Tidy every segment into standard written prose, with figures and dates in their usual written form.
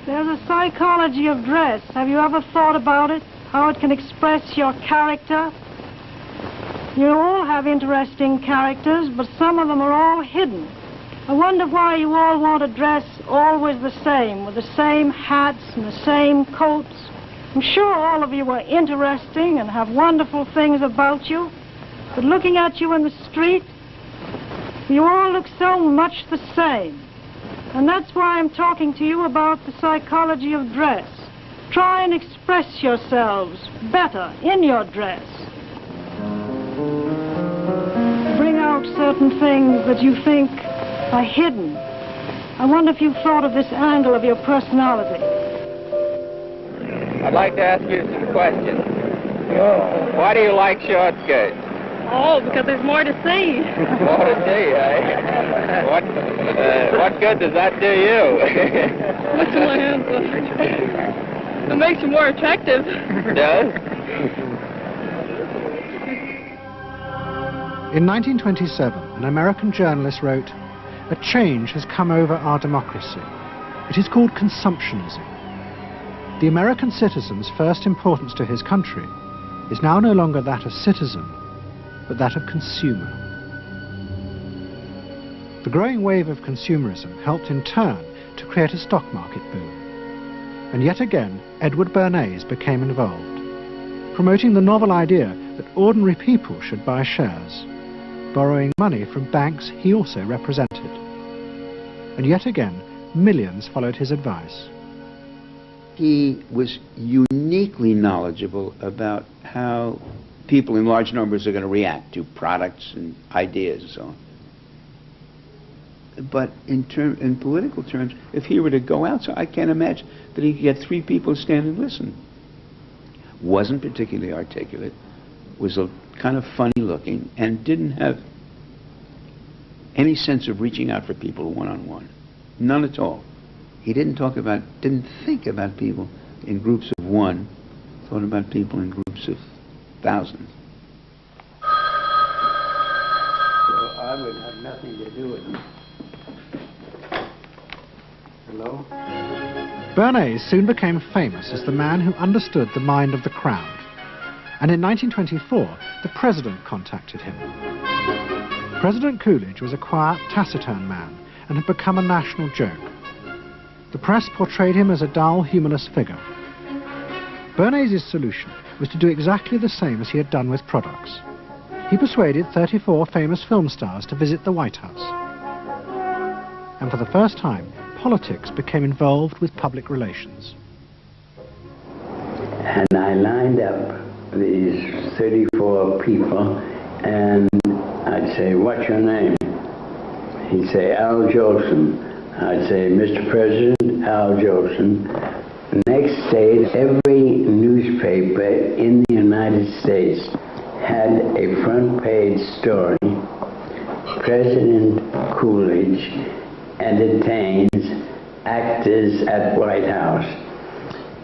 There's a psychology of dress. Have you ever thought about it? How it can express your character? You all have interesting characters, but some of them are all hidden. I wonder why you all want to dress always the same, with the same hats and the same coats. I'm sure all of you are interesting and have wonderful things about you, but looking at you in the street, you all look so much the same. And that's why I'm talking to you about the psychology of dress. Try and express yourselves better in your dress. Bring out certain things that you think are hidden. I wonder if you've thought of this angle of your personality. I'd like to ask you some questions. Why do you like short skirts? Oh, because there's more to see. More to see, eh? What good does that do you? What's in my answer? It makes you more attractive. It does? In 1927, an American journalist wrote, "A change has come over our democracy. It is called consumptionism. The American citizen's first importance to his country is now no longer that of citizen, but that of consumer." The growing wave of consumerism helped in turn to create a stock market boom. And yet again, Edward Bernays became involved, promoting the novel idea that ordinary people should buy shares, borrowing money from banks he also represented. And yet again, millions followed his advice. He was uniquely knowledgeable about how people in large numbers are going to react to products and ideas and so on. But in political terms, if he were to go out, so I can't imagine that he could get 3 people to stand and listen. Wasn't particularly articulate, was a kind of funny looking, and didn't have any sense of reaching out for people one-on-one. None at all. He didn't think about people in groups of one, thought about people in groups of thousands. So I would have nothing to do with him. Hello? Bernays soon became famous as the man who understood the mind of the crowd. And in 1924, the president contacted him. President Coolidge was a quiet, taciturn man and had become a national joke. The press portrayed him as a dull, humorless figure. Bernays' solution was to do exactly the same as he had done with products. He persuaded 34 famous film stars to visit the White House. And for the first time, politics became involved with public relations. And I lined up these 34 people, and I'd say, "What's your name?" He'd say, "Al Jolson." I'd say, "Mr. President, Al Jolson." Next day, every newspaper in the United States had a front page story. President Coolidge entertains actors at White House.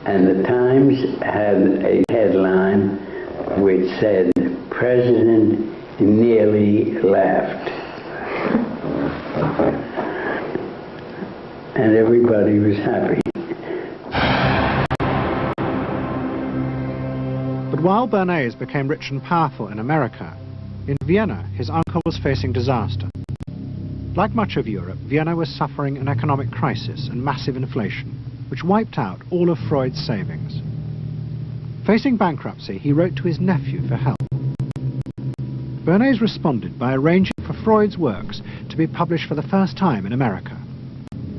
And the Times had a headline which said, "President nearly laughed." And everybody was happy. But while Bernays became rich and powerful in America, in Vienna his uncle was facing disaster. Like much of Europe, Vienna was suffering an economic crisis and massive inflation, which wiped out all of Freud's savings. Facing bankruptcy, he wrote to his nephew for help. Bernays responded by arranging for Freud's works to be published for the first time in America,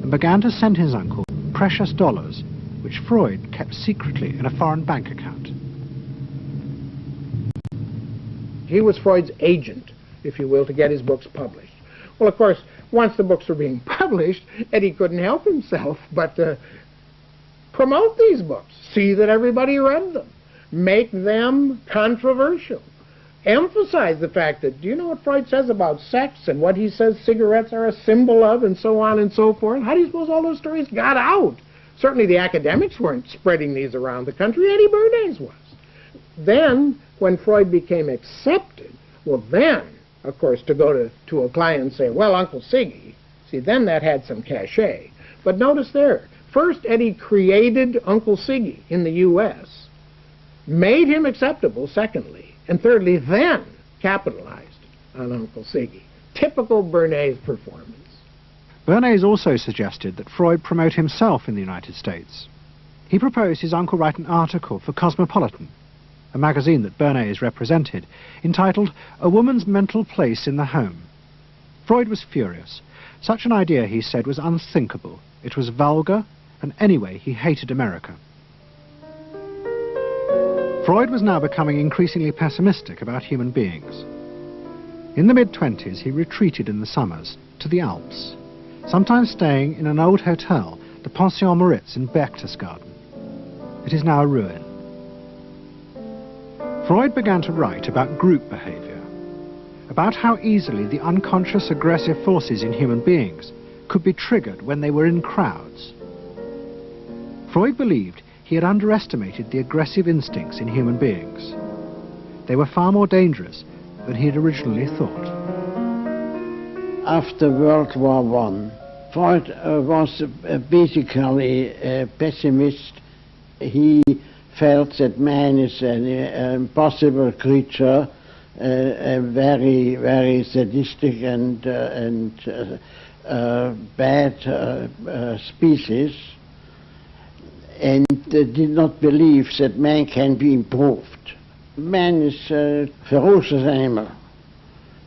and began to send his uncle precious dollars, which Freud kept secretly in a foreign bank account. He was Freud's agent, if you will, to get his books published. Well, of course, once the books were being published, Eddie couldn't help himself but promote these books, see that everybody read them, make them controversial, emphasize the fact that, do you know what Freud says about sex and what he says cigarettes are a symbol of, and so on and so forth? How do you suppose all those stories got out? Certainly the academics weren't spreading these around the country. Eddie Bernays was. Then, when Freud became accepted, well then, of course, to go to a client and say, "Well, Uncle Siggy," see, then that had some cachet. But notice there, First, Eddie created Uncle Siggy in the U.S., made him acceptable, secondly, and thirdly, then capitalized on Uncle Siggy. Typical Bernays performance. Bernays also suggested that Freud promote himself in the United States. He proposed his uncle write an article for Cosmopolitan, a magazine that Bernays represented, entitled A Woman's Mental Place in the Home. Freud was furious. Such an idea, he said, was unthinkable. It was vulgar, and anyway, he hated America. Freud was now becoming increasingly pessimistic about human beings. In the mid-20s, he retreated in the summers to the Alps, sometimes staying in an old hotel, the Pension Moritz in Berchtesgaden. It is now a ruin. Freud began to write about group behavior, about how easily the unconscious aggressive forces in human beings could be triggered when they were in crowds. Freud believed he had underestimated the aggressive instincts in human beings. They were far more dangerous than he had originally thought. After World War I, Freud was basically a pessimist. He felt that man is an impossible creature, a very, very sadistic and bad species, and did not believe that man can be improved. Man is a ferocious animal,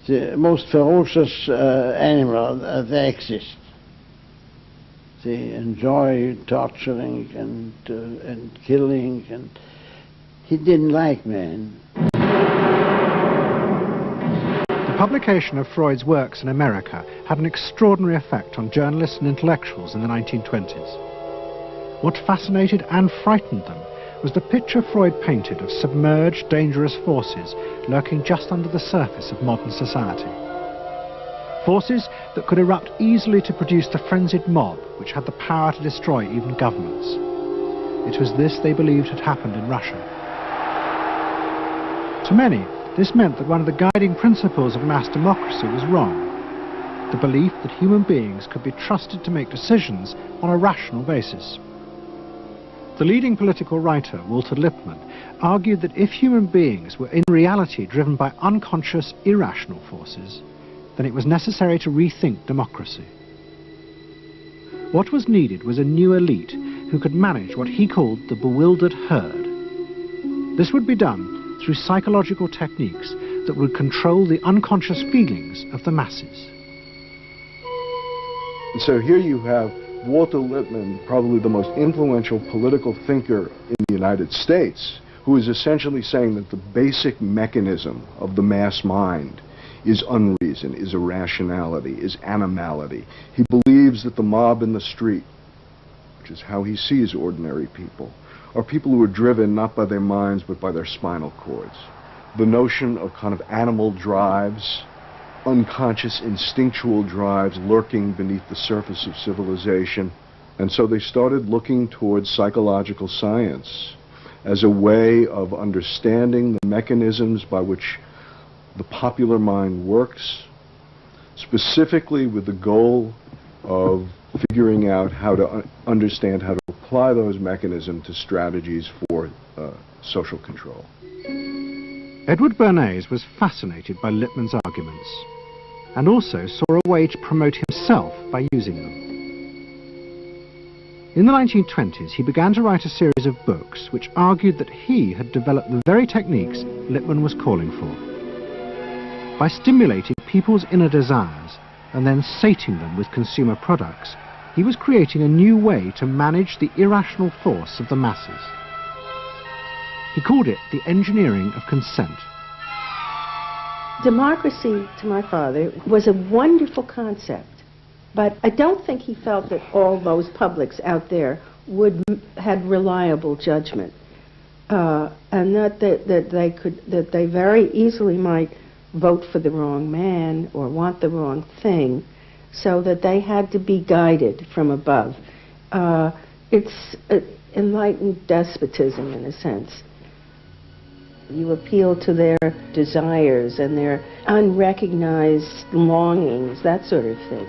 the most ferocious animal that exists. They enjoy torturing and killing, and he didn't like man. The publication of Freud's works in America had an extraordinary effect on journalists and intellectuals in the 1920s. What fascinated and frightened them was the picture Freud painted of submerged, dangerous forces lurking just under the surface of modern society. Forces that could erupt easily to produce the frenzied mob which had the power to destroy even governments. It was this they believed had happened in Russia. To many, this meant that one of the guiding principles of mass democracy was wrong. The belief that human beings could be trusted to make decisions on a rational basis. The leading political writer, Walter Lippmann, argued that if human beings were in reality driven by unconscious, irrational forces, then it was necessary to rethink democracy. What was needed was a new elite who could manage what he called the bewildered herd. This would be done through psychological techniques that would control the unconscious feelings of the masses. And so here you have Walter Lippmann, probably the most influential political thinker in the United States, who is essentially saying that the basic mechanism of the mass mind is unreason, is irrationality, is animality. He believes that the mob in the street, which is how he sees ordinary people, are people who are driven not by their minds but by their spinal cords. The notion of kind of animal drives, unconscious instinctual drives lurking beneath the surface of civilization. And so they started looking towards psychological science as a way of understanding the mechanisms by which the popular mind works, specifically with the goal of figuring out how to understand how to apply those mechanisms to strategies for social control. Edward Bernays was fascinated by Lippmann's arguments and also saw a way to promote himself by using them. In the 1920s, he began to write a series of books which argued that he had developed the very techniques Lippmann was calling for. By stimulating people's inner desires and then sating them with consumer products, he was creating a new way to manage the irrational force of the masses. He called it the engineering of consent. Democracy, to my father, was a wonderful concept, but I don't think he felt that all those publics out there had reliable judgment, and that they very easily might vote for the wrong man or want the wrong thing, so that they had to be guided from above. It's enlightened despotism in a sense. You appeal to their desires and their unrecognized longings, that sort of thing.